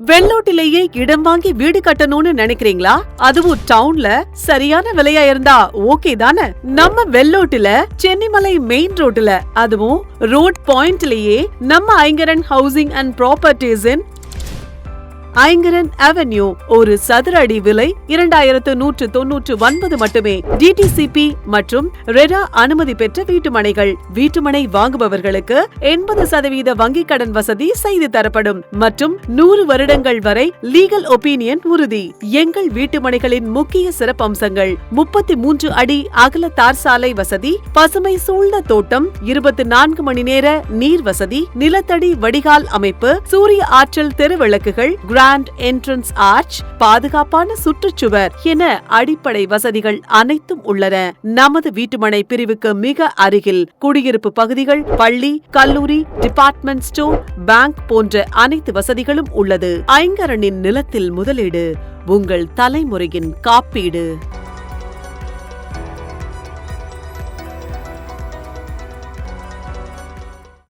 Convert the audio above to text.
வெள்ளோட்டிலேயே இடம் வாங்கி வீடு கட்டணும்னு நினைக்கிறீங்களா? அதுவும் டவுன்ல சரியான விலையா இருந்தா ஓகே தானே? நம்ம வெள்ளோட்டில சென்னிமலை மெயின் ரோட்ல, அதுவும் ரோட் பாயிண்ட்லயே நம்ம Aingaran housing and properties in Aingaran avenue ஒரு சதுர அடி விலை 2199 மட்டுமே. டிடிசிபி மற்றும் ரெரா அனுமதி பெற்ற வீட்டுமனைகள். வீட்டுமனை வாங்குபவர்களுக்கு 80% வங்கிக் கடன் வசதி செய்து தரப்படும் மற்றும் 100 வருடங்கள் வரை லீகல் ஒப்பீனியன் உறுதி. எங்கள் வீட்டுமனைகளின் முக்கிய சிறப்பம்சங்கள்: 33 அடி அகல தார் சாலை வசதி, பசுமை சூழ்ந்த தோட்டம், 24 மணி நேர நீர் வசதி, நிலத்தடி வடிகால் அமைப்பு, சூரிய ஆற்றல் தெருவிளக்குகள், கிராண்ட் என்ட்ரன்ஸ் ஆர்ச், பாதுகாப்பான சுற்றுச்சுவர் என அடிப்படை வசதிகள் அனைத்தும் உள்ளன. நமது வீட்டுமனை பிரிவுக்கு மிக அருகில் குடியிருப்பு பகுதிகள், பள்ளி, கல்லூரி, டிபார்ட்மெண்ட் ஸ்டோர், பேங்க் போன்ற அனைத்து வசதிகளும் உள்ளது. ஐங்கரனின் நிலத்தில் முதலீடு, உங்கள் தலைமுறையின் காப்பீடு.